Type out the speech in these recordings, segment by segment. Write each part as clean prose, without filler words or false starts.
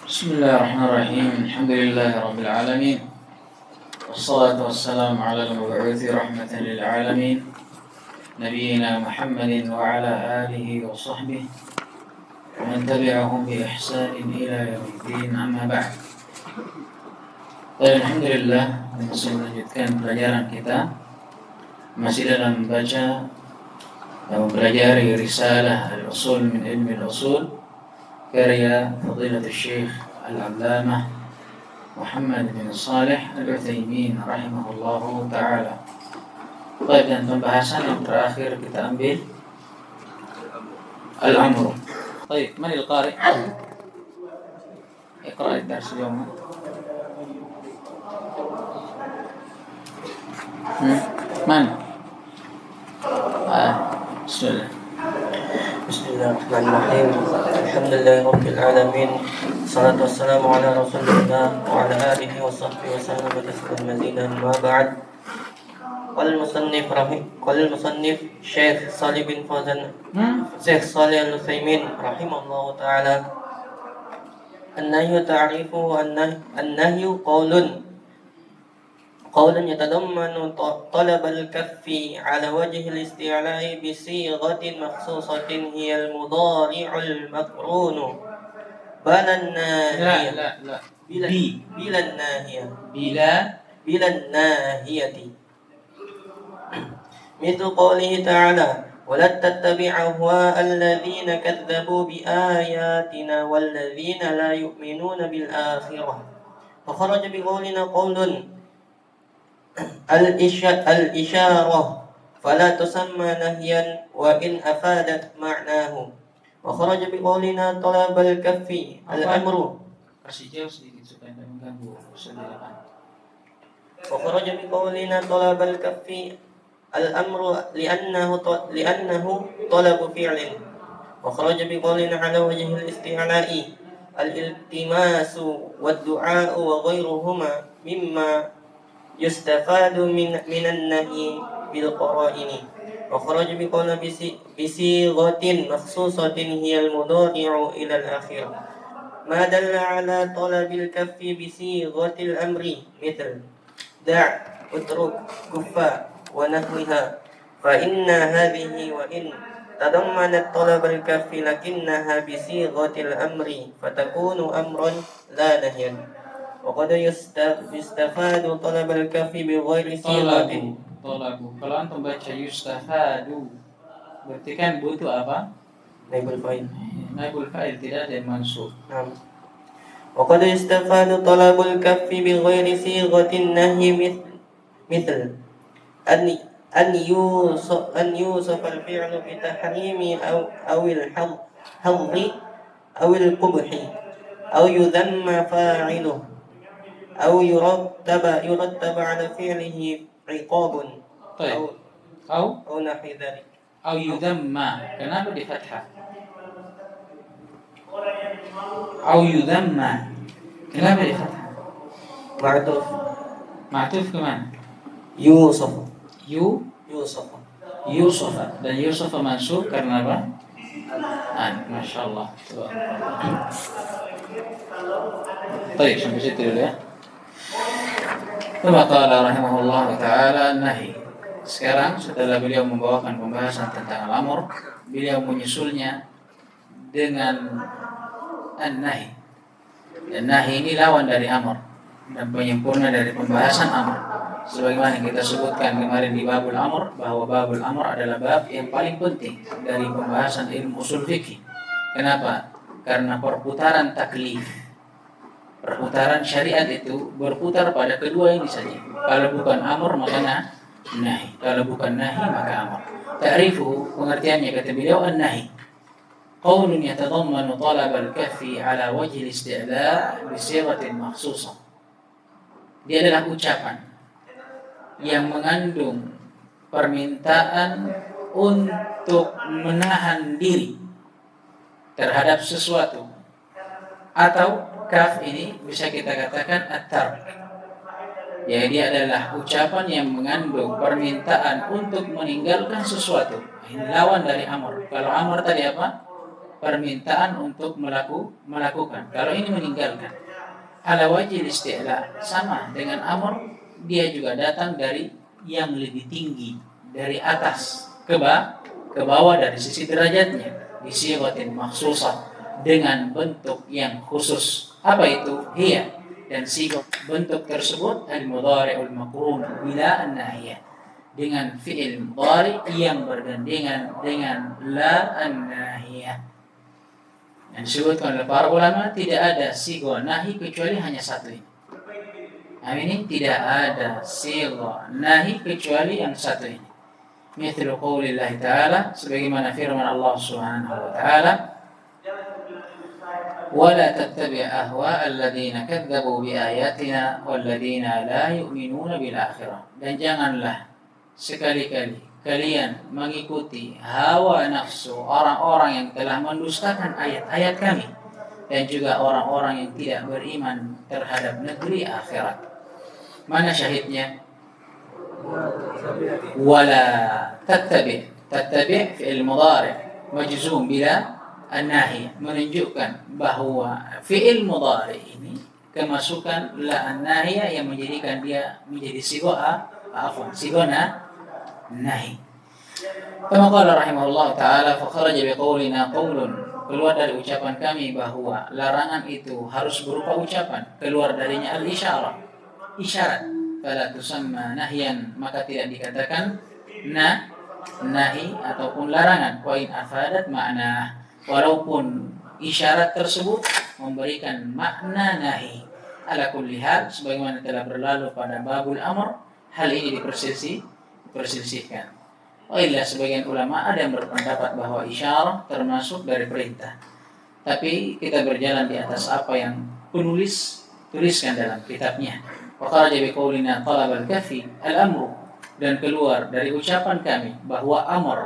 بسم الله الرحمن الرحيم. الحمد لله رب العالمين، والصلاة والسلام على المبعوث رحمة للعالمين نبينا محمد وعلى آله وصحبه ومن تبعهم بإحسان إلى يوم الدين. أما بعد. Alhamdulillah, masih melanjutkan pelajaran kita, masih dalam membaca dan mempelajari risalah al-usul min ilmi al-usul karya Fadilatul Syekh Al-Allamah Muhammad bin Salih Al-Utsaimin rahimahullahu ta'ala. Baik, dan pembahasan yang terakhir kita ambil Al-Amru. Baik, man al-qari? Iqra' ad-dars al-yawm. Man? Bismillah. Bismillahirrahmanirrahim. Alhamdulillahi rabbil alamin. Wassalatu wassalamu ala rasulillah wa ala alihi wa sahbihi wa sallam tasliman mazidan. Ma ba'd. Qala al-musannif Syekh Shalih bin Fauzan Syekh Shalih Al-Utsaimin rahimahullahu ta'ala. An-nahyu ta'rifu an-nahyu قول يتضمن طلب الكف على وجه الاستعلاء بصيغة مخصوصة هي المضارع المقرون بلا الناهية. لا بلا الناهية بلا الناهية، مثل قوله تعالى: ولا تتبع أهواء الذين كذبوا بآياتنا والذين لا يؤمنون بالآخرة. فخرج بقولنا قول الإشارة فلا تسمى نهيا وإن أفادت معناه. وخرج بقولنا طلب الكف الأمر. وخرج بقولنا طلب الكف الأمر لأنه طلب فعل. وخرج بقولنا على وجه الاستعلاء الالتماس والدعاء وغيرهما مما يستفاد من النهي بالقرائن. وخرج بقول بصيغة مخصوصة هي المضارع إلى الآخرة ما دل على طلب الكف بصيغة الأمر مثل دع، اترك، كفا ونحوها، فإن هذه وإن تضمنت طلب الكف لكنها بصيغة الأمر فتكون أمرا لا نهيا. وقد يستفاد طلب الكف بغير صيغة. Tolabu. Kalau antum baca yustafadu, berarti kan butuh apa? Naibul fa'il. Naibul fa'il, tidak ada yang mansub. وقد يستفاد طلب الكف بغير صيغة النهي مثل أن يوصف الفعل بتحريم أو الحظ أو القبح أو يذم فاعله أو يرتب على فعله عقاب. طيب. أو نحو ذلك. أو يذم. Kenapa di fathah? أو يذم. Kenapa di fathah? Ma'tuf kemana? Yusuf. Dan Yusuf mansub karena apa? Masya Allah. Baik, sampai situ dulu ya. Qala rahimahullah ta'ala nahi. Sekarang setelah beliau membawakan pembahasan tentang al-amr, beliau menyusulnya dengan an-nahi. Dan nahi ini lawan dari amr dan penyempurna dari pembahasan amr. Sebagaimana kita sebutkan kemarin di babul amr, bahwa babul amr adalah bab yang paling penting dari pembahasan ilmu usul fikih. Kenapa? Karena perputaran taklif, perputaran syariat itu berputar pada kedua ini saja. Kalau bukan amr maka nahi, kalau bukan nahi maka amr. Ta'rifu, pengertiannya kata beliau, an-nahi qaulun yatadammanu talab al-kaffi ala wajhi al-isti'la' bi sighatin makhsusah. Dia adalah ucapan yang mengandung permintaan untuk menahan diri terhadap sesuatu, atau kaf ini bisa kita katakan at-tark. Ya, dia adalah ucapan yang mengandung permintaan untuk meninggalkan sesuatu. Ini lawan dari amr. Kalau amr tadi apa? permintaan untuk melakukan. Kalau ini meninggalkan. Ala wajhil isti'la, sama dengan amr, dia juga datang dari yang lebih tinggi, dari atas ke bawah dari sisi derajatnya, bisighatin makhsusah, dengan bentuk yang khusus. Apa itu? Hiya, dan sigah bentuk tersebut al-mudhari'ul maqrun bila an-nahiyah, dengan fi'il mudhari yang bergandengan dengan la an-nahiyah. Yang disebutkan oleh para ulama, tidak ada sigha nahi kecuali hanya satu ini. Nah, ini tidak ada sigha nahi kecuali yang satu ini. Mithlu qaulillahi ta'ala, sebagaimana firman Allah Subhanahu wa ta'ala, ولا تتبع أهواء الذين كذبوا بآياتنا والذين لا يؤمنون بالآخرة. Dan janganlah sekali-kali kalian mengikuti hawa nafsu orang-orang yang telah mendustakan ayat-ayat kami, dan juga orang-orang yang tidak beriman terhadap negeri akhirat. Mana syahidnya? Wala tattabi'. Tattabi' fi'il mudhari' majzum bila an-nahi, menunjukkan bahwa fi'il mudhari ini kemasukan la an-nahiyah yang menjadikan dia menjadi sigha nahi. Kama qala rahimahullah ta'ala, fa kharaja biqaulina qaulun, keluar dari ucapan kami bahwa larangan itu harus berupa ucapan, keluar darinya al-isyarah, isyarat. Fala tusamma nahyan, maka tidak dikatakan nahi ataupun larangan. Wa in afadat ma'na, walaupun isyarat tersebut memberikan makna nahi. Ala kulli hal, sebagaimana telah berlalu pada babul amr, hal ini dipersisihkan. Illa sebagian ulama ada yang berpendapat bahwa isyarah termasuk dari perintah. Tapi kita berjalan di atas apa yang penulis tuliskan dalam kitabnya. Wa kharaja biqaulina talab al-kafi al-amru, dan keluar dari ucapan kami bahwa amr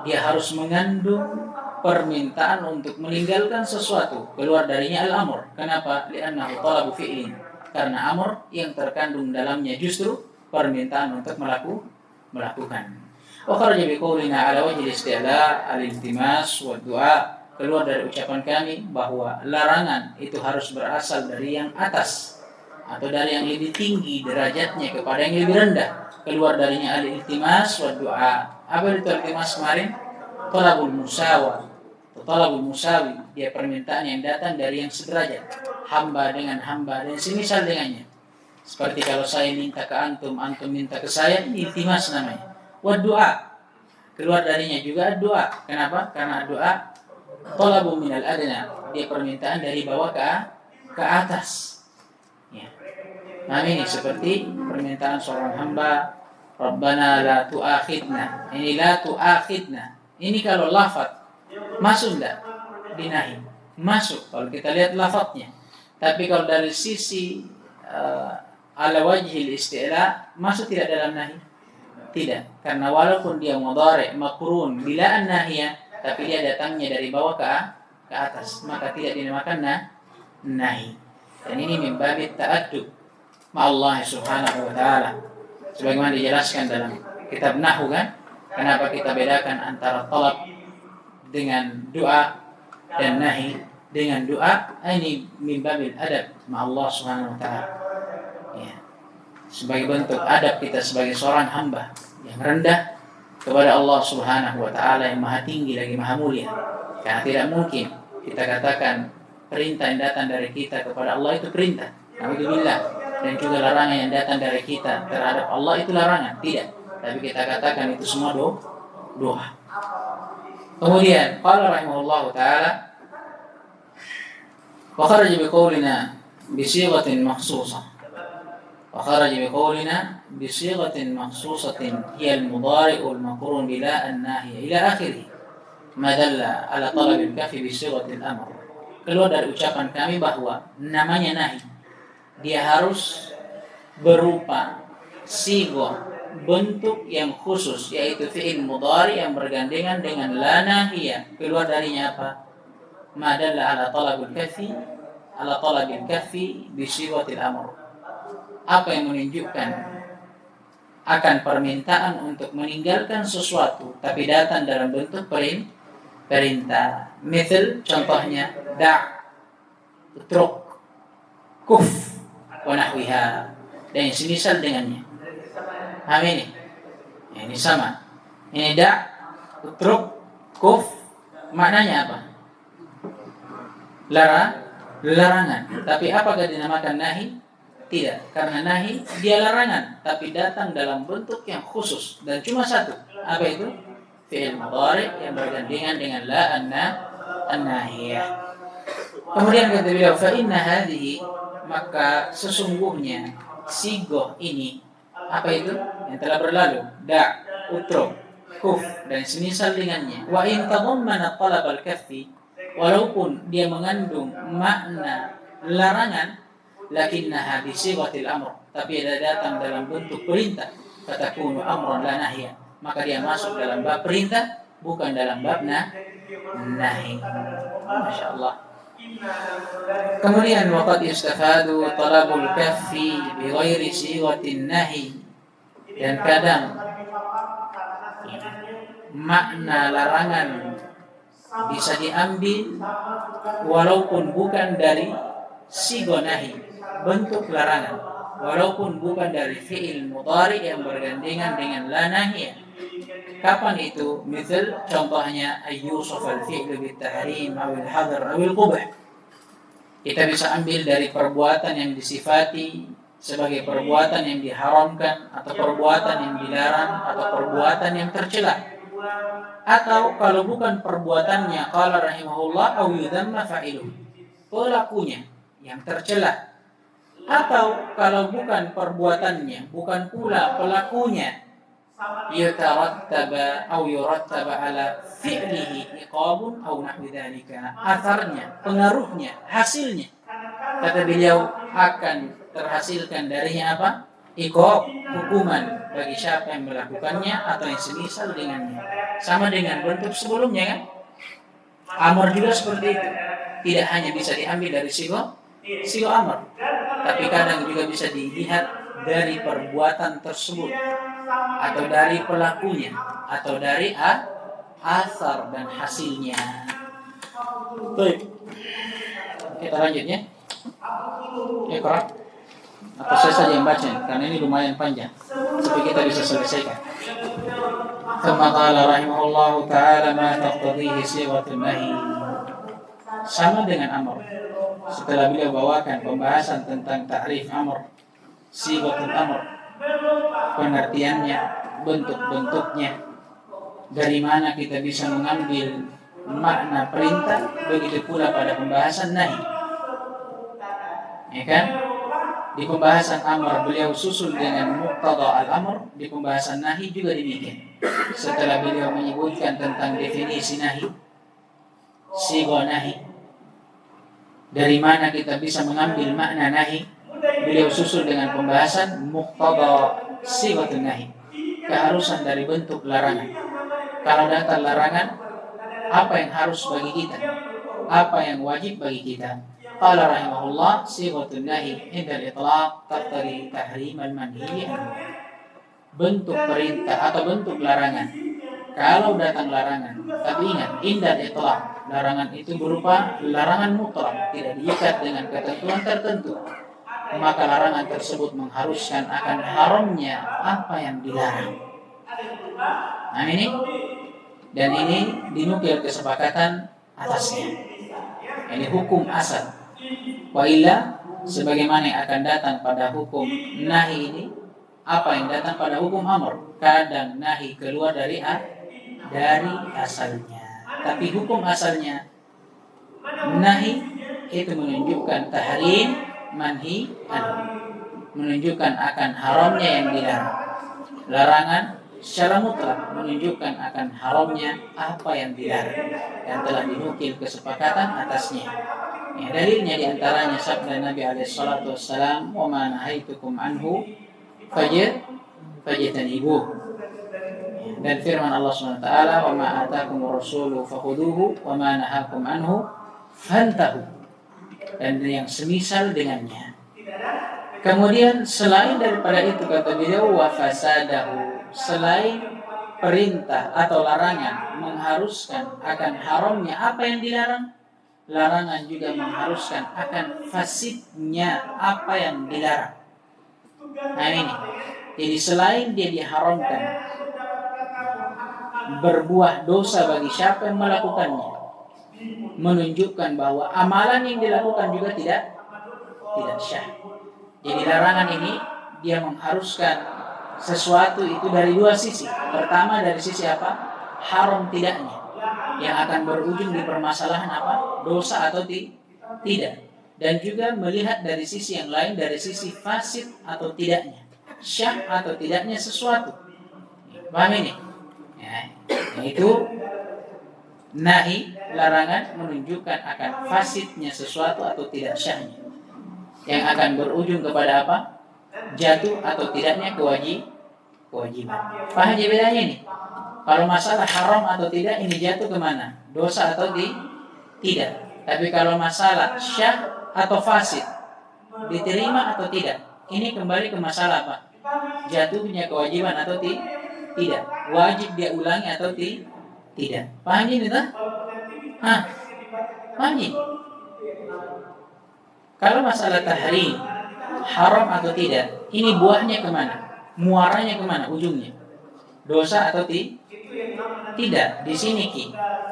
dia harus mengandung permintaan untuk meninggalkan sesuatu, keluar darinya al-amr. Kenapa? Li'annahu talabu fi'lin, karena amr yang terkandung dalamnya justru permintaan untuk melakukan. Wa kharaja biqaulina ala wajhi al-isti'la al-iltimas wa du'a, keluar dari ucapan kami bahwa larangan itu harus berasal dari yang atas atau dari yang lebih tinggi derajatnya kepada yang lebih rendah, keluar darinya al-iltimas wa du'a. Apa itu iltimas kemarin? Talabul musawi, dia permintaan yang datang dari yang sederajat, hamba dengan hamba dan semisal dengannya. Seperti kalau saya minta ke antum, antum minta ke saya, ini iltimas namanya. Wa du'a, keluar darinya juga doa. Kenapa? Karena doa talabu minal adna, dia permintaan dari bawah ke atas. Ya. Nah, ini seperti permintaan seorang hamba, Rabbana la tu'akhidna. Ini la tu'akhidna. Ini kalau lafaz masuk enggak? Dinahi. Masuk kalau kita lihat lafaznya. Tapi kalau dari sisi ala wajhil isti'la, masuk tidak dalam nahi? Tidak. Karena walaupun dia mudhari' makrun bila an-nahiyah, tapi dia datangnya dari bawah ke atas, maka tidak dinamakan nahi. Dan ini min babit ta'addub ma'allah subhanahu wa ta'ala. Sebagaimana dijelaskan dalam kitab Nahwu kan, kenapa kita bedakan antara talab dengan doa dan nahi dengan doa, ini min babil adab ma'allah subhanahu wa ta'ala. Ya. Sebagai bentuk adab kita sebagai seorang hamba yang rendah kepada Allah subhanahu wa ta'ala yang maha tinggi lagi maha mulia. Karena tidak mungkin kita katakan perintah yang datang dari kita kepada Allah itu perintah, alhamdulillah, dan juga larangan yang datang dari kita terhadap Allah itu larangan, tidak. Tapi kita katakan itu semua doa. Kemudian qala rahimahullahu ta'ala, wa kharaja biqaulina bisighatin makhsusah. Wa kharaja biqaulina bisighatin makhsusatin hiya al-mudhari'ul maqrun bila an-nahiyah ila akhirih. Ma dalla ala talab al-kafi bisighatil amr. Keluar dari ucapan kami bahwa namanya nahi, dia harus berupa sigha, bentuk yang khusus, yaitu fi'il mudhari yang bergandengan dengan la nahiyah. Keluar darinya apa? Ma dalla ala talabil kafi bi sighatil amr. Apa yang menunjukkan akan permintaan untuk meninggalkan sesuatu tapi datang dalam bentuk perintah. Misal contohnya da', utruk, kuf, wa nahwiha, dan yang semisal dengannya. Paham ini? Ini sama. Ini da', utruk, kuf, maknanya apa? Larangan. Tapi apakah dinamakan nahi? Tidak, karena nahi dia larangan, tapi datang dalam bentuk yang khusus dan cuma satu. Apa itu? Fi'il mudhari yang bergandengan dengan la an-nahiyah. Kemudian kata beliau, fa inna hadhihi, maka sesungguhnya sigoh ini, apa itu? Yang telah berlalu, da', utruk, kuf, dan semisal dengannya. Wa in tadammana talab al-kaffi, walaupun dia mengandung makna larangan, lakinnaha bi sighatil amr, tapi dia datang dalam bentuk perintah, fatakunu amran la nahya, maka dia masuk dalam bab perintah, bukan dalam bab nahi. Masyaallah. Kemudian waqad istafadu talabul kaffi bi ghairi sighatin nahi, dan kadang makna larangan bisa diambil walaupun bukan dari sigha nahi, bentuk larangan, walaupun bukan dari fi'il mudhari yang bergandengan dengan la nahiyah. Kapan itu? Misal contohnya ayyusuf al-fi'lu bit-tahrim aw al-hadr aw al-qubh. Kita bisa ambil dari perbuatan yang disifati sebagai perbuatan yang diharamkan, atau perbuatan yang dilarang, atau perbuatan yang tercela. Atau kalau bukan perbuatannya, qala rahimahullah, au yudamma fa'iluhu, pelakunya yang tercela. Atau kalau bukan perbuatannya, bukan pula pelakunya, yatarattaba au yurattaba ala fi'lihi iqabun au nahwi dzalika, atharnya, pengaruhnya, hasilnya, kata beliau, akan terhasilkan darinya apa? Iqab, hukuman bagi siapa yang melakukannya atau yang semisal dengannya. Sama dengan bentuk sebelumnya kan? Amar juga seperti itu. Tidak hanya bisa diambil dari sigo amar, tapi kadang juga bisa dilihat dari perbuatan tersebut, atau dari pelakunya, atau dari asar dan hasilnya. Baik. Kita lanjut ya. Iqra. Atau saya saja yang baca, karena ini lumayan panjang, supaya kita bisa selesaikan. Kama qala rahimahullahu ta'ala ma taqtadihi sighatun nahi. Sama dengan amr. Setelah beliau bawakan pembahasan tentang ta'rif amr, sighatun amr, pengertiannya, bentuk-bentuknya, dari mana kita bisa mengambil makna perintah, begitu pula pada pembahasan nahi. Ya kan? Di pembahasan amr beliau susul dengan muqtada al-amr, di pembahasan nahi juga demikian. Setelah beliau menyebutkan tentang definisi nahi, sigha nahi, dari mana kita bisa mengambil makna nahi, beliau susul dengan pembahasan muqtada sighatun nahi, keharusan dari bentuk larangan. Kalau datang larangan, apa yang harus bagi kita, apa yang wajib bagi kita? Qala rahimahullah, sighatun nahi inda al-itlaq taqtadi tahrim al-manhi. Bentuk perintah atau bentuk larangan, kalau datang larangan, tapi ingat, inda al-itlaq, larangan itu berupa larangan mutlak, tidak diikat dengan ketentuan tertentu, maka larangan tersebut mengharuskan akan haramnya apa yang dilarang. Nah ini, dan ini dinukil kesepakatan atasnya. Ini hukum asal. Wa illa, sebagaimana yang akan datang pada hukum nahi ini, apa yang datang pada hukum amr, kadang nahi keluar dari asalnya. Tapi hukum asalnya nahi itu menunjukkan tahrim, manhi anhu, menunjukkan akan haramnya yang dilarang. Larangan secara mutlak menunjukkan akan haramnya apa yang dilarang, yang telah dinukil kesepakatan atasnya. Ya, dalilnya diantaranya sabda Nabi alaihissalatu wassalam, wa ma nahaitukum anhu fajtanibuh, dan firman Allah SWT, wa ma atakumur rasulu fakhuduhu wa ma nahakum anhu fantahu, dan yang semisal dengannya. Kemudian selain daripada itu, kata beliau, wa fasadahu, selain perintah atau larangan mengharuskan akan haramnya apa yang dilarang, larangan juga mengharuskan akan fasidnya apa yang dilarang. Nah ini, jadi selain dia diharamkan berbuah dosa bagi siapa yang melakukannya, menunjukkan bahwa amalan yang dilakukan juga tidak syah. Jadi larangan ini dia mengharuskan sesuatu itu dari dua sisi. Pertama dari sisi apa? Haram tidaknya, yang akan berujung di permasalahan apa? Dosa atau tidak. Dan juga melihat dari sisi yang lain, dari sisi fasid atau tidaknya, syah atau tidaknya sesuatu. Paham ini? Ya, itu nahi, larangan menunjukkan akan fasidnya sesuatu atau tidak syahnya, yang akan berujung kepada apa? Jatuh atau tidaknya kewajiban. Paham aja bedanya nih? Kalau masalah haram atau tidak, ini jatuh kemana? Dosa atau tidak. Tapi kalau masalah syah atau fasid, diterima atau tidak, ini kembali ke masalah apa? Jatuhnya kewajiban atau tidak. Wajib dia ulangi atau tidak. Paham ini tak? Paham ini? Kalau masalah tahrim, haram atau tidak, ini buahnya kemana? Muaranya kemana? Ujungnya dosa atau tidak? Di sini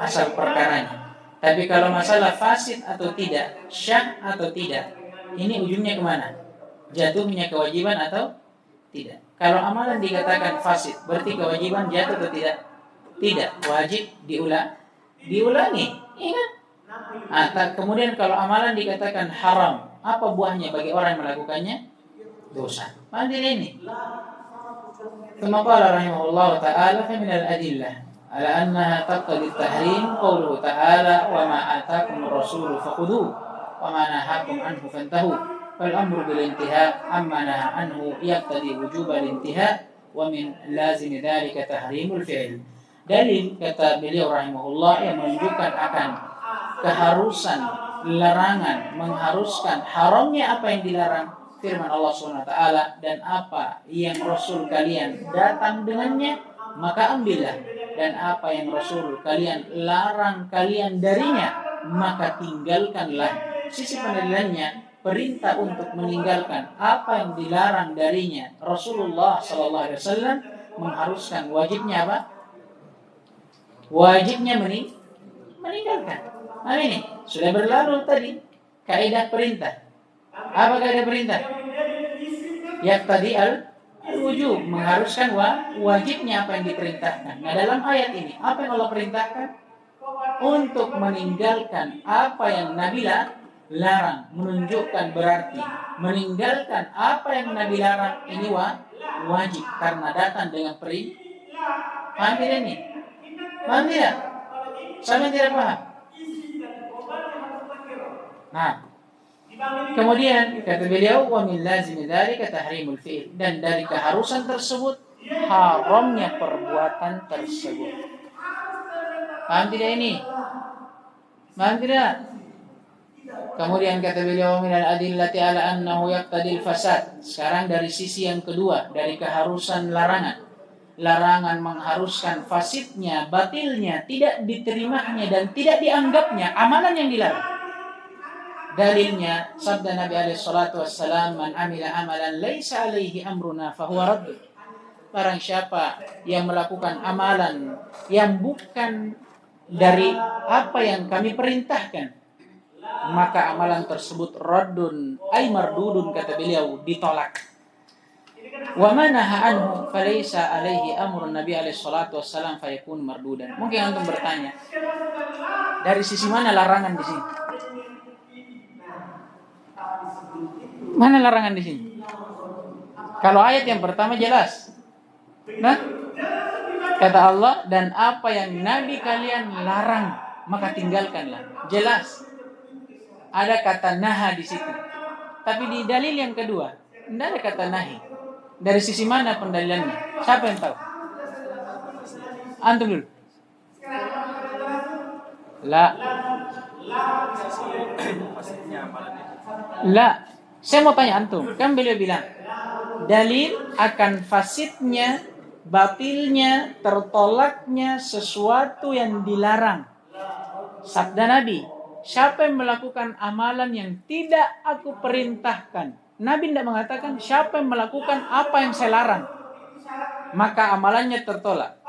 asal perkaranya. Tapi kalau masalah fasid atau tidak, syah atau tidak, ini ujungnya kemana? Jatuhnya kewajiban atau tidak? Kalau amalan dikatakan fasid, berarti kewajiban jatuh atau tidak? Tidak, wajib diulangi. Ingat? Kemudian kalau amalan dikatakan haram, apa buahnya bagi orang yang melakukannya? Dosa. Pandai ini. Kama qala rahimahullah ta'ala fa min al-adillah ala annaha taqtadi at-tahrim qawluhu ta'ala wa ma ataakum ar-rasul fakhudhuhu wa ma nahakum anhu fantahu fal amru bil intiha amma naha anhu yaqtadi wujub al-intiha wa min lazim dhalika tahrimul fi'l. Dalil kata beliau rahimahullah yang menunjukkan akan keharusan larangan mengharuskan haramnya apa yang dilarang, firman Allah SWT, dan apa yang Rasul kalian datang dengannya maka ambillah, dan apa yang Rasul kalian larang kalian darinya maka tinggalkanlah. Sisi pendalilannya perintah untuk meninggalkan apa yang dilarang darinya Rasulullah SAW mengharuskan wajibnya apa? Wajibnya meninggalkan. Nah ini sudah berlalu tadi kaidah perintah. Apa kaidah perintah? Ya tadi al-wujub, mengharuskan wajibnya apa yang diperintahkan. Nah dalam ayat ini apa yang Allah perintahkan? Untuk meninggalkan apa yang Nabi larang, menunjukkan berarti meninggalkan apa yang Nabi larang ini wajib karena datang dengan perintah. Paham tidak ini? Paham tidak? Sama tidak paham? Nah, kemudian kata beliau wa min lazimi dzalika tahrimul fi'l, dan dari keharusan tersebut haramnya perbuatan tersebut. Paham tidak ini? Paham tidak? Kemudian kata beliau min al-adillati ala annahu yaqtadil fasad. Sekarang dari sisi yang kedua, dari keharusan larangan. Larangan mengharuskan fasidnya, batilnya, tidak diterimanya dan tidak dianggapnya amalan yang dilarang. Dalilnya sabda Nabi alaihi salatu wassalam, man amila amalan laisa alaihi amruna fahuwa radd. Barang siapa yang melakukan amalan yang bukan dari apa yang kami perintahkan, maka amalan tersebut raddun ay mardudun, kata beliau, ditolak. Wa man naha anhu falaysa alaihi amrun Nabi alaihi salatu wassalam fayakun mardudan. Mungkin antum bertanya, dari sisi mana larangan di sini? Mana larangan di sini? Kalau ayat yang pertama jelas. Nah, kata Allah, dan apa yang Nabi kalian larang maka tinggalkanlah. Jelas. Ada kata naha di situ. Tapi di dalil yang kedua tidak ada kata nahi. Dari sisi mana pendalilannya? Siapa yang tahu? Antum dulu. La. Saya mau tanya antum. Kan beliau bilang dalil akan fasidnya batilnya, tertolaknya sesuatu yang dilarang. Sabda Nabi, siapa yang melakukan amalan yang tidak aku perintahkan. Nabi tidak mengatakan siapa yang melakukan apa yang saya larang, maka amalannya tertolak.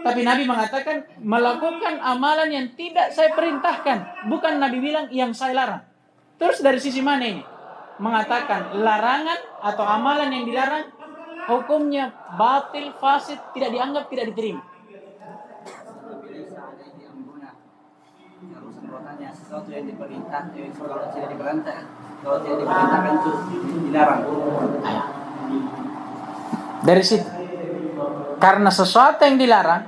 Tapi Nabi mengatakan melakukan amalan yang tidak saya perintahkan. Bukan Nabi bilang yang saya larang. Terus dari sisi mana ini? Mengatakan larangan atau amalan yang dilarang hukumnya batil, fasid, tidak dianggap, tidak diterima. Sesuatu yang diperintah, kalau tidak diperintah, kalau tidak diperintahkan itu dilarang. Dari situ, karena sesuatu yang dilarang,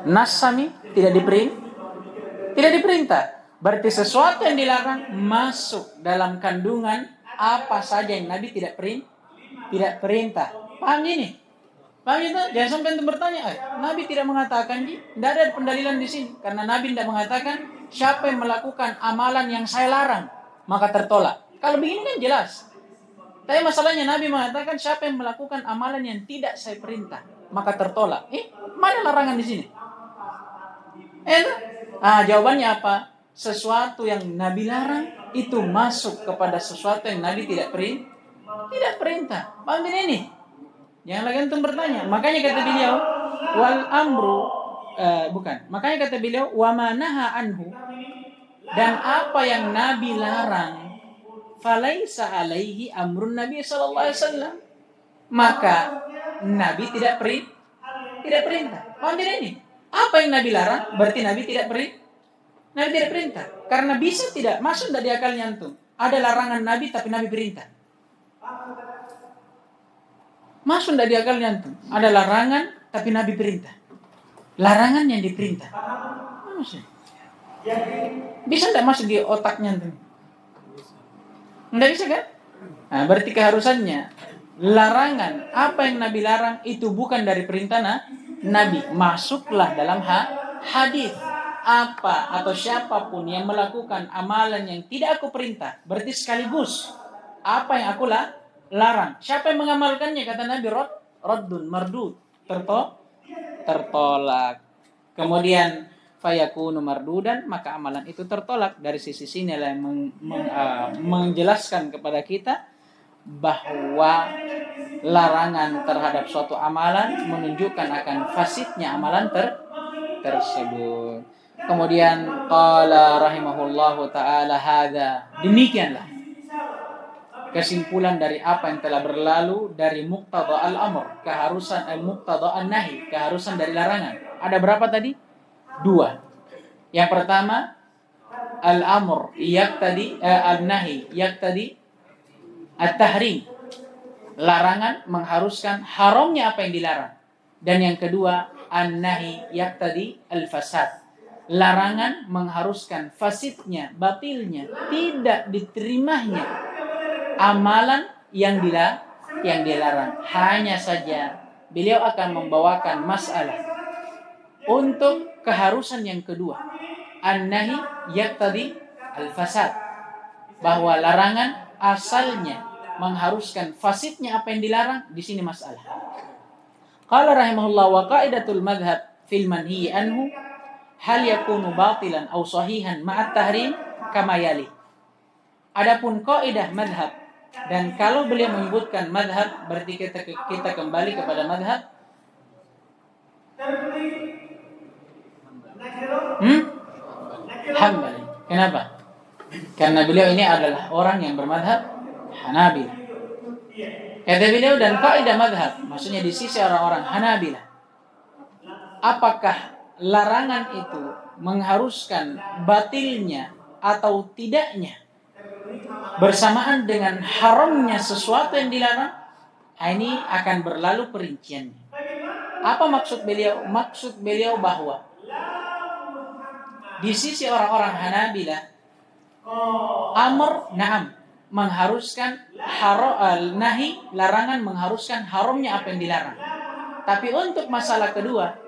nasami tidak diperintah. Berarti sesuatu yang dilarang masuk dalam kandungan apa saja yang Nabi tidak perintah. Paham ini? Paham itu? Jangan sampai untuk bertanya, Nabi tidak mengatakan, tidak ada pendalilan di sini. Karena Nabi tidak mengatakan, siapa yang melakukan amalan yang saya larang, maka tertolak. Kalau begini kan jelas. Tapi masalahnya Nabi mengatakan, siapa yang melakukan amalan yang tidak saya perintah, maka tertolak. Mana larangan di sini? Jawabannya apa? Sesuatu yang Nabi larang, itu masuk kepada sesuatu yang Nabi tidak perintah. Paham ini? Jangan lagi antum bertanya. Makanya kata beliau, wal amru Makanya kata beliau, wa manaha anhu, dan apa yang Nabi larang, falaisa alaihi amrun Nabi sallallahu alaihi wasallam, maka Nabi tidak perintah. Paham ini? Apa yang Nabi larang berarti Nabi tidak perintah. Karena bisa tidak masuk dari akalnya antum. Ada larangan Nabi tapi Nabi perintah. Masuk dari akalnya antum. Ada larangan tapi Nabi perintah. Larangan yang diperintah. Bisa tidak masuk di otaknya antum? Tidak bisa kan? Berarti keharusannya larangan apa yang Nabi larang itu bukan dari perintah Nabi. Masuklah dalam hadis. Apa atau siapapun yang melakukan amalan yang tidak aku perintah, berarti sekaligus apa yang aku larang. Siapa yang mengamalkannya, kata Nabi, raddun mardud, tertolak. Kemudian fayakunu mardudan, maka amalan itu tertolak. Dari sisi sini yang menjelaskan kepada kita bahwa larangan terhadap suatu amalan menunjukkan akan fasidnya amalan tersebut. Kemudian qala rahimahullahu taala hadza, demikianlah kesimpulan dari apa yang telah berlalu dari muqtada al-amr, keharusan muqtada an-nahi, keharusan dari larangan. Ada berapa tadi? 2. Yang pertama, al-amr yaqtadi an-nahi yaqtadi at-tahrim. Larangan mengharuskan haramnya apa yang dilarang. Dan yang kedua, an-nahi yaqtadi al-fasad. Larangan mengharuskan fasidnya, batilnya, tidak diterimanya amalan yang dilarang. Hanya saja beliau akan membawakan masalah untuk keharusan yang kedua, an-nahi yaqtadi al-fasad, bahwa larangan asalnya mengharuskan fasidnya apa yang dilarang. Di sini masalah. Qala rahimahullah wa qaidatul madhab fil manhi anhu hal yakunu batilan aw sahihan ma'at tahrim kama yali. Adapun kaidah madhab, dan kalau beliau menyebutkan madhab berarti kita kembali kepada madhab Hambali. Kenapa? Karena beliau ini adalah orang yang bermadhab Hanabilah. Kata beliau, dan kaidah madhab, maksudnya di sisi orang-orang Hanabilah, apakah larangan itu mengharuskan batilnya atau tidaknya bersamaan dengan haramnya sesuatu yang dilarang, ini akan berlalu perinciannya. Apa maksud beliau? Maksud beliau bahwa di sisi orang-orang Hanabilah, amr mengharuskan nahi, larangan mengharuskan haramnya apa yang dilarang. Tapi untuk masalah kedua,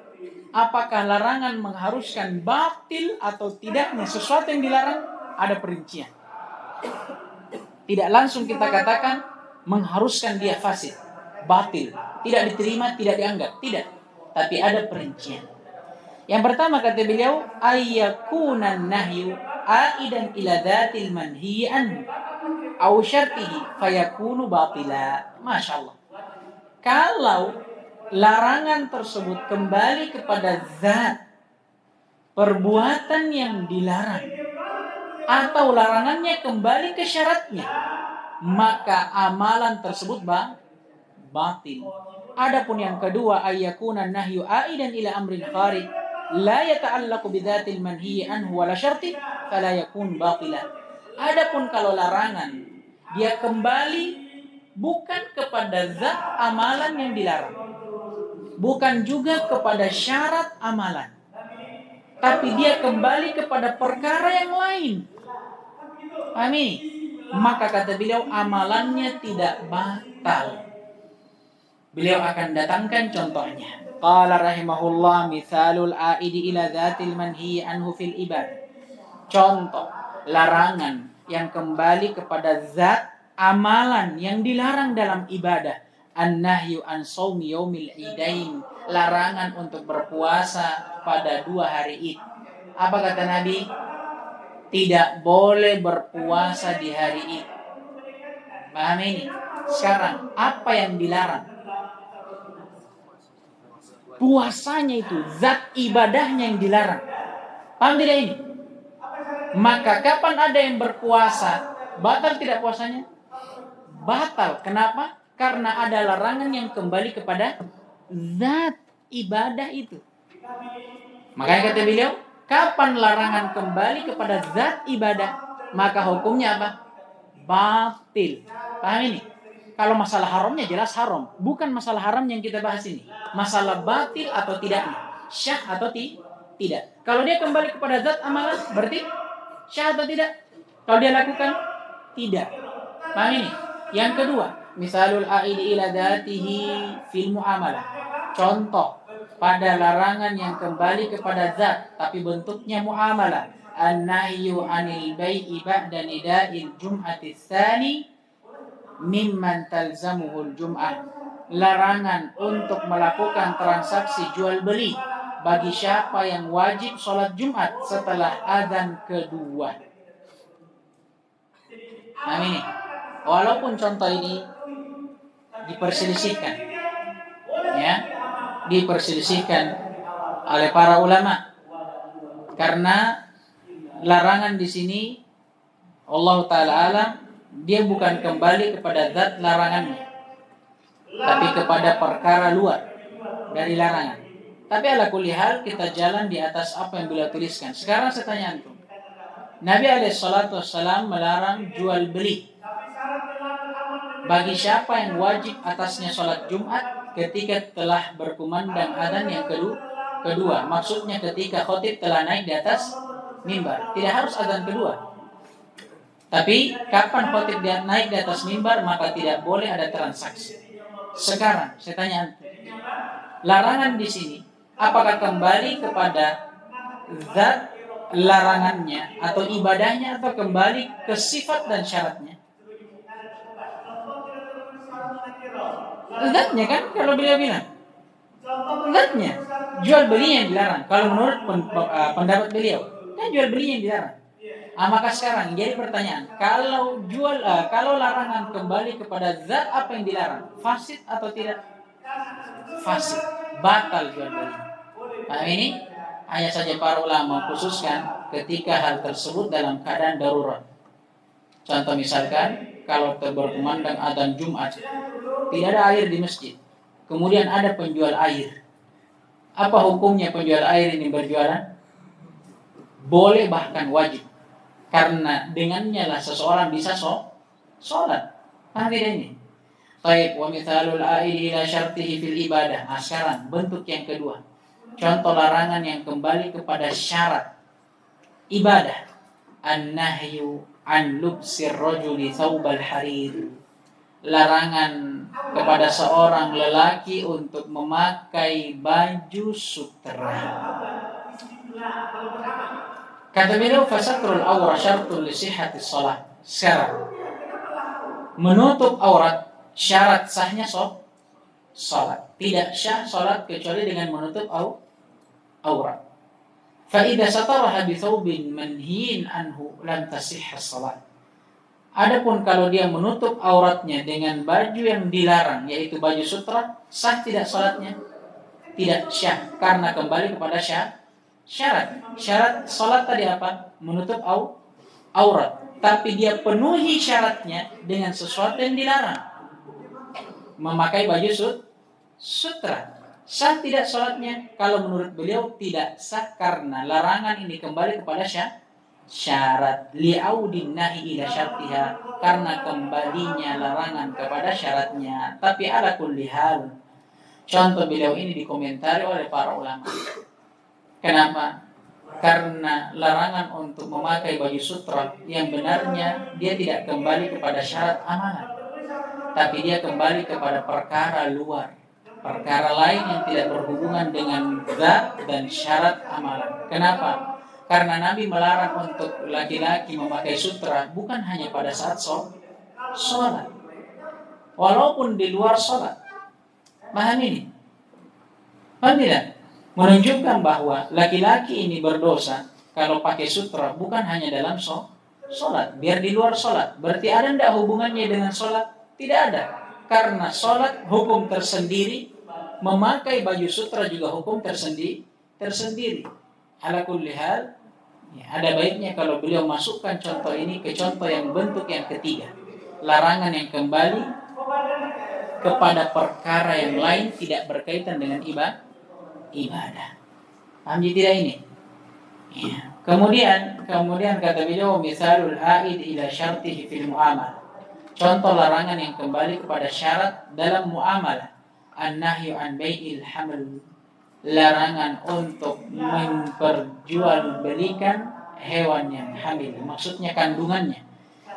apakah larangan mengharuskan batil atau tidaknya sesuatu yang dilarang, ada perincian. Tidak langsung kita katakan mengharuskan dia fasid. batil, tidak diterima, tidak dianggap, tidak. Tapi ada perincian. Yang pertama kata beliau, ayyakunan nahyu aidan ila dzatil manhi anhu au syartihi fayakunu batila. Masya Allah. Kalau larangan tersebut kembali kepada zat perbuatan yang dilarang, atau larangannya kembali ke syaratnya, maka amalan tersebut batil. Adapun yang kedua, ayyakuna nahyu aidan ila amrin kharij la yata'allaqu bidzatil manhi anhu wala syarti fala yakun batila. Adapun kalau larangan dia kembali bukan kepada zat amalan yang dilarang, bukan juga kepada syarat amalan, tapi dia kembali kepada perkara yang lain. Amin. Maka kata beliau amalannya tidak batal. Beliau akan datangkan contohnya. Qala rahimahullah mithalul aidi ila dzatil manhi anhu fil ibad. Contoh larangan yang kembali kepada zat amalan yang dilarang dalam ibadah. An-nahyu an shaumi yaumil idain, larangan untuk berpuasa pada 2 hari Id. Apa kata Nabi? Tidak boleh berpuasa di hari Id. Paham ini? Sekarang apa yang dilarang? Puasanya itu, zat ibadahnya yang dilarang. Paham tidak ini? Maka kapan ada yang berpuasa, batal tidak puasanya? Batal. Kenapa? Karena ada larangan yang kembali kepada zat ibadah itu. Makanya kata beliau, kapan larangan kembali kepada zat ibadah, maka hukumnya apa? Batil. Paham ini? Kalau masalah haramnya jelas haram. Bukan masalah haram yang kita bahas ini. Masalah batil atau tidaknya. Syah atau tidak. Kalau dia kembali kepada zat amalan, berarti syah atau tidak? Kalau dia lakukan, tidak. Paham ini? Yang kedua, misalul aidi ila dzatihi fil muamalah. Contoh pada larangan yang kembali kepada zat tapi bentuknya muamalah. An-nahyu 'anil bai'i ba'da nida'il jum'ati tsani mimman talzamuhul jum'ah. Larangan untuk melakukan transaksi jual beli bagi siapa yang wajib sholat Jumat setelah azan kedua. Nah ini, walaupun contoh ini diperselisihkan, ya, diperselisihkan oleh para ulama, karena larangan di sini Allah Ta'ala alam, dia bukan kembali kepada zat larangannya, tapi kepada perkara luar dari larangan. Tapi ala kulli hal kita jalan di atas apa yang beliau tuliskan. Sekarang saya tanya antum, Nabi SAW melarang jual beli bagi siapa yang wajib atasnya sholat Jumat ketika telah berkumandang adzan yang kedua. Maksudnya ketika khotib telah naik di atas mimbar. Tidak harus adzan kedua. Tapi kapan khotib dia naik di atas mimbar, maka tidak boleh ada transaksi. Sekarang saya tanya antum, larangan di sini apakah kembali kepada zat larangannya atau ibadahnya, atau kembali ke sifat dan syaratnya? Zatnya kan, kalau beliau bilang zatnya, jual beli yang dilarang. Kalau menurut pendapat beliau, kan jual beli yang dilarang. Maka sekarang jadi pertanyaan, kalau larangan kembali kepada zat apa yang dilarang, fasid atau tidak? Fasid, batal jual beli. Nah ini hanya saja para ulama khususkan ketika hal tersebut dalam keadaan darurat. Contoh misalkan kalau berkumandang adzan Jumat, tidak ada air di masjid, kemudian ada penjual air. Apa hukumnya penjual air ini berjualan? Boleh, bahkan wajib. Karena dengannya lah seseorang bisa sholat. Paham tidak ini? Taib wa mithalul aidi ila syartihi fil ibadah. Nah sekarang bentuk yang kedua, contoh larangan yang kembali kepada syarat ibadah. An-nahyu an lubsir rajuli thawbal harir. Larangan kepada seorang lelaki untuk memakai baju sutera. Kata beliau, fasatrul awra syartul li sihhatis shalah. Sekarang menutup aurat syarat sahnya salat. Tidak syah salat kecuali dengan menutup aurat. Fa idza sataraha bi thawbin manhiyin anhu lam tasihh salat. Adapun kalau dia menutup auratnya dengan baju yang dilarang, yaitu baju sutra, sah tidak salatnya? Tidak syah, karena kembali kepada syarat. Syarat salat tadi apa? Menutup aurat. Tapi dia penuhi syaratnya dengan sesuatu yang dilarang. Memakai baju sutra. Sah tidak salatnya? Kalau menurut beliau tidak sah, karena larangan ini kembali kepada syarat. Li'audin nahi ila syartiha, karena kembalinya larangan kepada syaratnya. Tapi ala kulli hal, contoh beliau ini dikomentari oleh para ulama. Kenapa? Karena larangan untuk memakai baju sutra yang benarnya dia tidak kembali kepada syarat amalan, tapi dia kembali kepada perkara luar, perkara lain yang tidak berhubungan dengan zat dan syarat amalan. Kenapa? Karena Nabi melarang untuk laki-laki memakai sutra bukan hanya pada saat sholat, walaupun di luar sholat. Paham ini? Paham tidak? Menunjukkan bahwa laki-laki ini berdosa kalau pakai sutra bukan hanya dalam sholat, biar di luar sholat. Berarti ada tidak hubungannya dengan sholat? Tidak ada. Karena sholat hukum tersendiri, memakai baju sutra juga hukum tersendiri. Ala kulli hal, ada baiknya kalau beliau masukkan contoh ini ke contoh yang bentuk yang ketiga. Larangan yang kembali kepada perkara yang lain, tidak berkaitan dengan ibadah. Paham tidak ini? Ya. Kemudian kata beliau, misalul aid ila syartihi fil muamalah. Contoh larangan yang kembali kepada syarat dalam muamalah. An-nahyu an bai'il haml. Larangan untuk memperjualbelikan hewan yang hamil. Maksudnya kandungannya.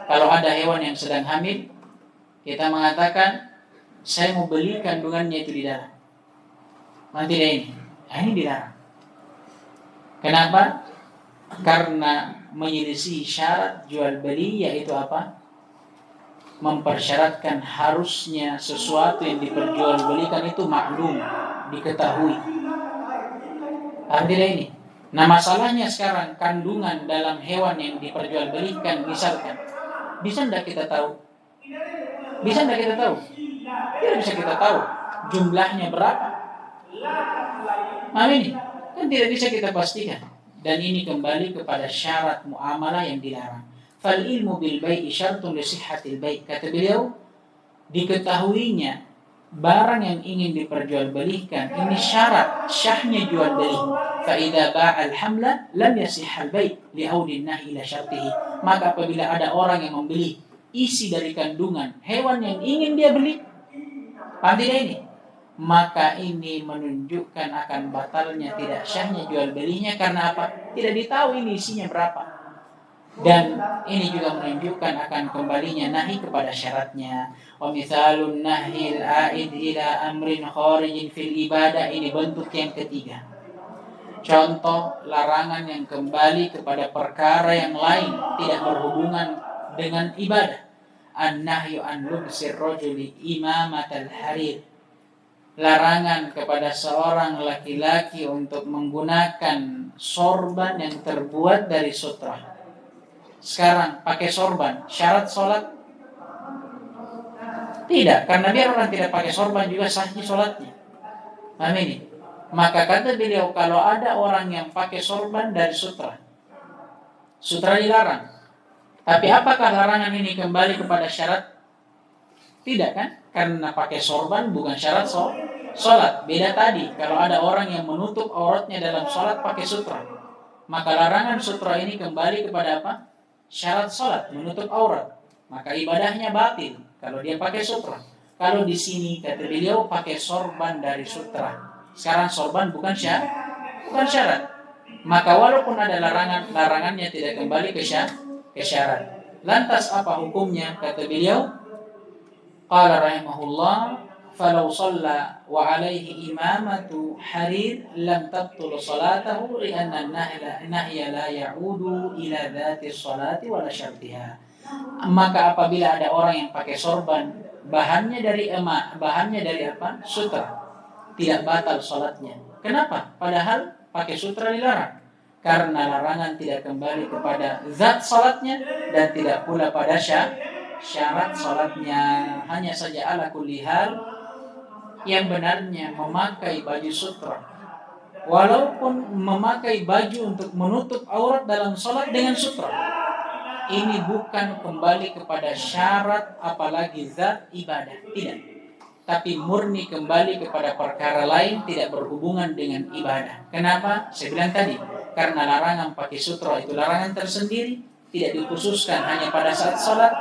Kalau ada hewan yang sedang hamil, kita mengatakan saya mau beli kandungannya itu di dalam. Nanti ini. Ini dilarang. Kenapa? Karena menyelisih syarat jual beli, yaitu apa? Mempersyaratkan harusnya sesuatu yang diperjualbelikan itu maklum, diketahui. Artinya ini. Nah, masalahnya sekarang kandungan dalam hewan yang diperjualbelikan, misalkan, bisa tidak kita tahu? Bisa tidak kita tahu? Tidak bisa kita tahu jumlahnya berapa. Ini kan tidak bisa kita pastikan. Dan ini kembali kepada syarat muamalah yang dilarang. Fal ilmu bil bai'i syartun li sihhatil bai'. Kata beliau, diketahuinya barang yang ingin diperjualbelikan ini syarat syahnya jual beli. Fa idza ba'al hamla lam yasihhal bai' li audin nahi ila syartihi. Maka apabila ada orang yang membeli isi dari kandungan hewan yang ingin dia beli, paham tidak ini? Maka ini menunjukkan akan batalnya, tidak syahnya jual belinya. Karena apa? Tidak ditahu ini isinya berapa. Dan ini juga menunjukkan akan kembalinya nahi kepada syaratnya. Wa mithalun nahil a'id ila amrin kharijin fil ibadah. Ini bentuk yang ketiga. Contoh larangan yang kembali kepada perkara yang lain, tidak berhubungan dengan ibadah. An-nahyu an lubsir rajuli imamatal harir. Larangan kepada seorang laki-laki untuk menggunakan sorban yang terbuat dari sutra. Sekarang pakai sorban, syarat sholat? Tidak, karena biar orang tidak pakai sorban juga sahih sholatnya. Amin. Maka kata beliau, kalau ada orang yang pakai sorban dari sutra dilarang. Tapi apakah larangan ini kembali kepada syarat? Tidak kan? Karena pakai sorban bukan syarat sholat. Beda tadi, kalau ada orang yang menutup auratnya dalam sholat pakai sutra, maka larangan sutra ini kembali kepada apa? Syarat sholat, menutup aurat. Maka ibadahnya batil kalau dia pakai sutra. Kalau di sini kata beliau pakai sorban dari sutra. Sekarang sorban bukan syarat. Maka walaupun ada larangannya tidak kembali ke syarat. Lantas apa hukumnya? Kata beliau, qala rahimahullah, falau shalla wa alaihi imamatu harir lam tabtul salatahu li'anna an-nahya la ya'udu ila dhati salati wala syartiha. Maka apabila ada orang yang pakai sorban, bahannya dari emas, bahannya dari apa? Sutra, tidak batal sholatnya. Kenapa? Padahal pakai sutra dilarang. Karena larangan tidak kembali kepada zat sholatnya dan tidak pula pada syarat sholatnya. Hanya saja ala kulli hal yang benarnya memakai baju sutra, walaupun memakai baju untuk menutup aurat dalam sholat dengan sutra, ini bukan kembali kepada syarat apalagi zat ibadah, tidak. Tapi murni kembali kepada perkara lain, tidak berhubungan dengan ibadah. Kenapa? Saya bilang tadi, karena larangan pakai sutra itu larangan tersendiri, tidak dikhususkan hanya pada saat sholat,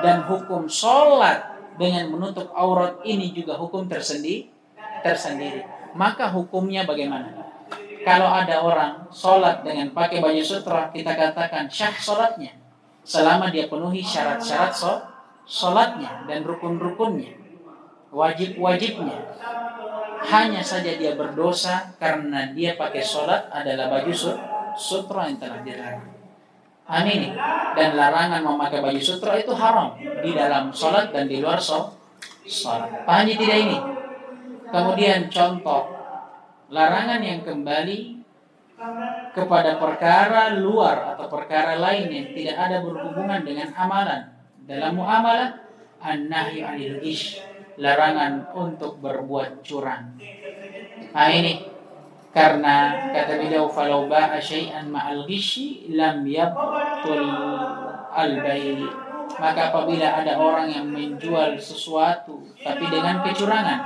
dan hukum sholat dengan menutup aurat ini juga hukum tersendiri. Maka hukumnya bagaimana? Kalau ada orang sholat dengan pakai baju sutra, kita katakan syah sholatnya selama dia penuhi syarat-syarat sholatnya dan rukun-rukunnya, wajib-wajibnya. Hanya saja dia berdosa karena dia pakai sholat adalah baju sutra yang telah dilarang. Amin. Dan larangan memakai baju sutra itu haram di dalam sholat dan di luar sholat. Pahami tidak ini? Kemudian contoh larangan yang kembali kepada perkara luar atau perkara lain yang tidak ada berhubungan dengan amalan. Dalam muamalah, an-nahyu 'anil ghish, larangan untuk berbuat curang. Nah ini karena kata beliau falau ba'a syai'an ma'al ghishi lam yabtul al-bai'. Maka apabila ada orang yang menjual sesuatu tapi dengan kecurangan,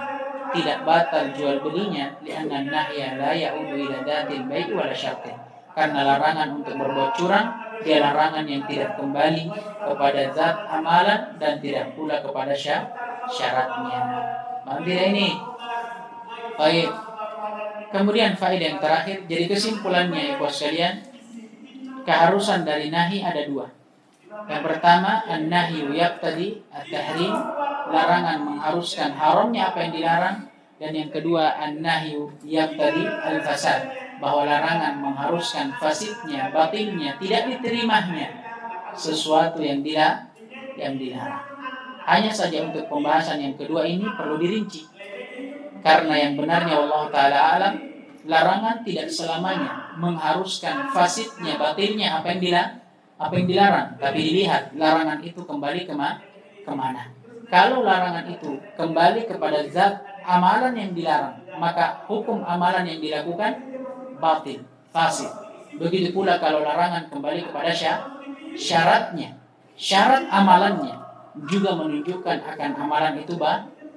tidak batal jual belinya, li'anna nahya la ya'udu ila datil bai' wala syartin. Karena larangan untuk berbuat curang, dia larangan yang tidak kembali kepada zat amalan dan tidak pula kepada syaratnya. Nanti ini. Baik. Kemudian faedah yang terakhir, jadi kesimpulannya ikhwas sekalian, keharusan dari nahi ada dua. Yang pertama, an-nahyu yaqtadi at-tahrim, larangan mengharuskan haramnya apa yang dilarang. Dan yang kedua, an-nahyu yaqtadi al-fasad, bahwa larangan mengharuskan fasidnya, batilnya, tidak diterimanya sesuatu yang dilarang. Hanya saja untuk pembahasan yang kedua ini perlu dirinci. Karena yang benarnya Allah Ta'ala alam, larangan tidak selamanya mengharuskan fasidnya, batilnya apa yang dilarang. Tapi dilihat larangan itu kembali kemana. Kalau larangan itu kembali kepada zat amalan yang dilarang, maka hukum amalan yang dilakukan batil, fasid. Begitu pula kalau larangan kembali kepada syaratnya, syarat amalannya juga menunjukkan akan amalan itu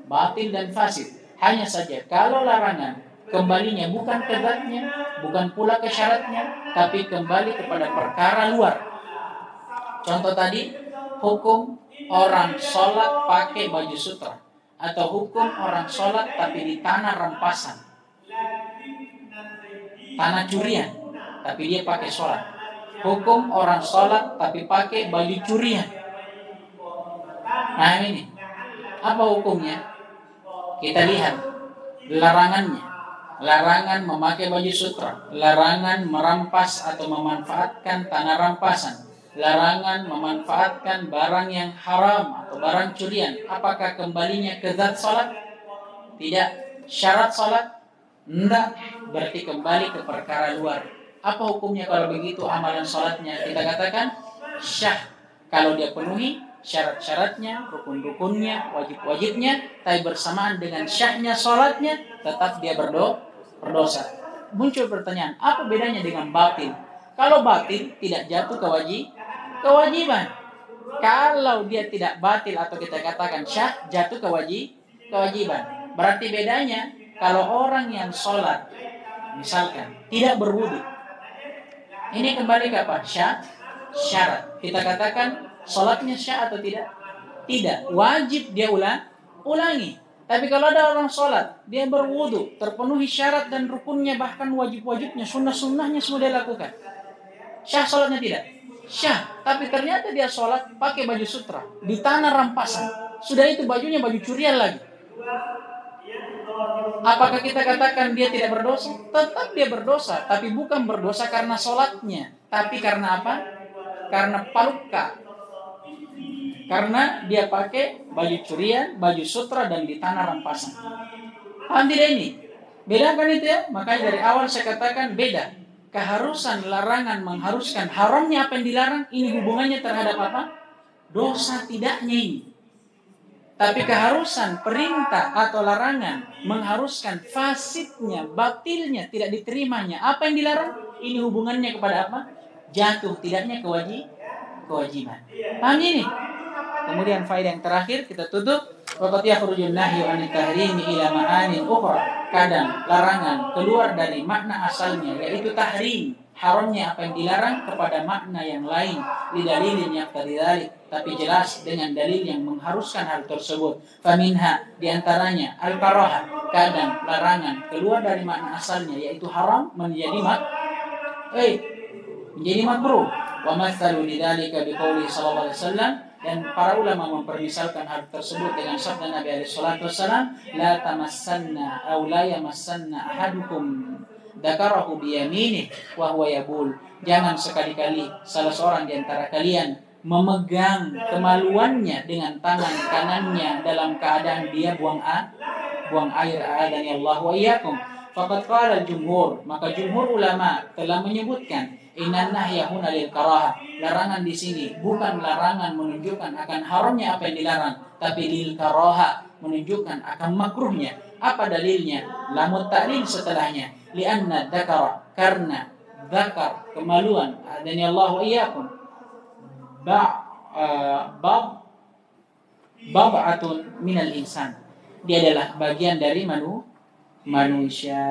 batil dan fasid. Hanya saja kalau larangan kembalinya bukan ke zatnya, bukan pula ke syaratnya, tapi kembali kepada perkara luar. Contoh tadi, hukum orang sholat pakai baju sutra, atau hukum orang sholat tapi di tanah rampasan, tanah curian, tapi dia pakai sholat. Hukum orang sholat tapi pakai baju curian. Nah ini, apa hukumnya? Kita lihat larangannya. Larangan memakai baju sutra, larangan merampas atau memanfaatkan tanah rampasan, larangan memanfaatkan barang yang haram atau barang curian. Apakah kembalinya ke zat sholat? Tidak. Syarat sholat? Tidak. Berarti kembali ke perkara luar. Apa hukumnya kalau begitu amalan sholatnya? Kita katakan syah kalau dia penuhi syarat-syaratnya, rukun-rukunnya, wajib-wajibnya, tapi bersamaan dengan syahnya sholatnya, tetap dia berdosa. Muncul pertanyaan, apa bedanya dengan batil? Kalau batil tidak jatuh kewajiban. Kalau dia tidak batil atau kita katakan syah, jatuh kewajiban. Berarti bedanya kalau orang yang sholat, misalkan tidak berwudu, ini kembali ke apa? Syarat. Kita katakan sholatnya syah atau tidak? Tidak. Wajib dia ulangi. Tapi kalau ada orang sholat, dia berwudu, terpenuhi syarat dan rukunnya, bahkan wajib-wajibnya, sunnah-sunnahnya semua dia lakukan. Syah sholatnya tidak? Syah. Tapi ternyata dia sholat pakai baju sutra, di tanah rampasan. Sudah itu bajunya baju curian lagi. Apakah kita katakan dia tidak berdosa? Tetap dia berdosa. Tapi bukan berdosa karena sholatnya. Tapi karena apa? Karena palukka. karena dia pakai baju curian, baju sutra dan di tanah rampasan. Paham tidak ini? Bedakan itu ya. Makanya dari awal saya katakan beda. Keharusan larangan mengharuskan haramnya apa yang dilarang, ini hubungannya terhadap apa? Dosa tidaknya ini. Tapi keharusan perintah atau larangan mengharuskan fasidnya, batilnya, tidak diterimanya apa yang dilarang, ini hubungannya kepada apa? Jatuh tidaknya kewajiban. Paham ini? Kemudian faedah yang terakhir kita tutup. Waqad yakhrujun nahyu 'anil tahrimi ila ma'anin ukhra. Kadang larangan keluar dari makna asalnya yaitu tahrim, haramnya apa yang dilarang kepada makna yang lain, lidalilin yaqtadi dzalik, tapi jelas dengan dalil yang mengharuskan hal tersebut. Faminha, diantaranya al-karahah, kadang larangan keluar dari makna asalnya yaitu haram menjadi makruh. Wa mathalu lidzalika biqouli sallallahu alaihi wasallam, dan para ulama mempermisalkan hal tersebut dengan sabda Nabi alaihi salatu wasallam, la tamassanna aw la yamassanna ahadukum dzakarahu bi yaminih wa huwa yabul. Jangan sekali-kali salah seorang di antara kalian memegang kemaluannya dengan tangan kanannya dalam keadaan dia buang air. A'adani Allah wa iyyakum. Faqad qala al-jumhur, maka jumhur ulama telah menyebutkan innan nahya huna lil karahah. Larangan di sini bukan larangan menunjukkan akan haramnya apa yang dilarang, tapi lil karahah, menunjukkan akan makruhnya. Apa dalilnya? Lamut ta'lil setelahnya. Lianna dzakara, karena dzakar kemaluan, adani Allah wa iyyakum, bab'atun minal insan. Dia adalah bagian dari manusia.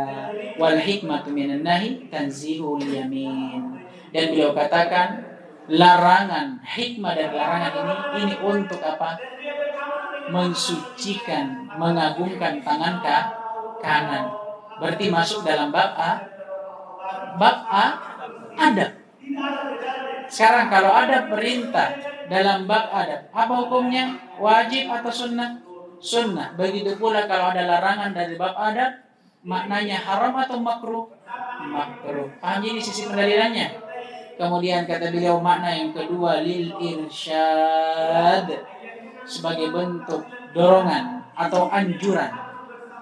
Wal hikmatu minan nahi tanzihul yamin. Dan beliau katakan larangan, hikmah dan larangan ini untuk apa? Mensucikan, mengagungkan tangan kanan. Berarti masuk dalam bab adab. Sekarang kalau ada perintah dalam bab adab, apa hukumnya? Wajib atau sunnah? Sunnah. Begitu pula kalau ada larangan dari bab adab, maknanya haram atau makruh? Makruh. Paham ini sisi pendalilannya? Kemudian kata beliau makna yang kedua, lil irsyad, sebagai bentuk dorongan atau anjuran.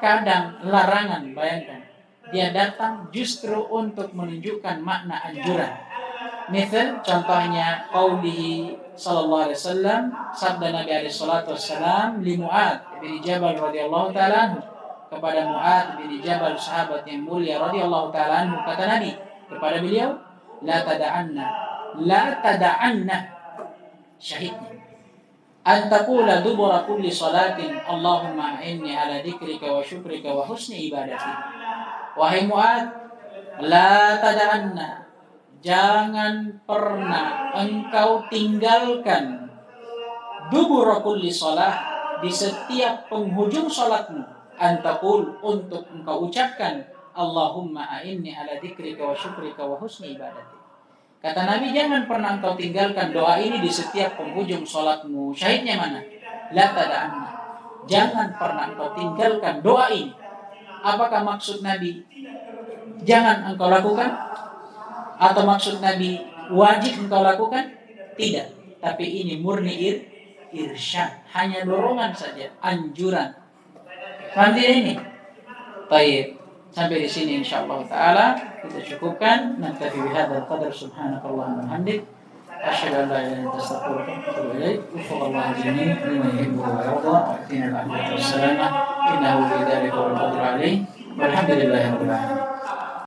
Kadang larangan, bayangkan, dia datang justru untuk menunjukkan makna anjuran. Misal contohnya qaulihi sallallahu alaihi wasallam, sabda Nabi alaihi salatu wasallam li Mu'adz bin Jabal radhiyallahu taala anhu, kepada Mu'adz bin Jabal, sahabat yang mulia radhiyallahu taala anhu, kata Nabi kepada beliau, la tada'anna syahidnya an taqula dubura kulli salatin Allahumma inni ala dzikrika wa syukrika wa husni ibadati. Wahai Mu'adz, la tada'anna, jangan pernah engkau tinggalkan dubura kulli salah, di setiap penghujung salatmu, antaqul, untuk engkau ucapkan Allahumma a'inni ala dzikrika wa syukrika wa husni ibadati. Kata Nabi, jangan pernah engkau tinggalkan doa ini di setiap penghujung salatmu. Syahidnya mana? La tada'anna, jangan pernah engkau tinggalkan doa ini. Apakah maksud Nabi jangan engkau lakukan? Atau maksud Nabi wajib engkau lakukan? Tidak. Tapi ini murni irsyad, hanya dorongan saja, anjuran. Paham tidak ini? Baik. Sampai di sini insyaallah taala kita cukupkan. Naktafi bihadzal qadar, subhanakallahumma wa bihamdik, asyhadu an la ilaha illa anta, astaghfiruka wa atubu ilaik. Wa jami'an liman yuhibbu wa yarda, wa atina al-afiyata was salama, innahu bi dzalika wal qadru alayh, walhamdulillahi rabbil alamin.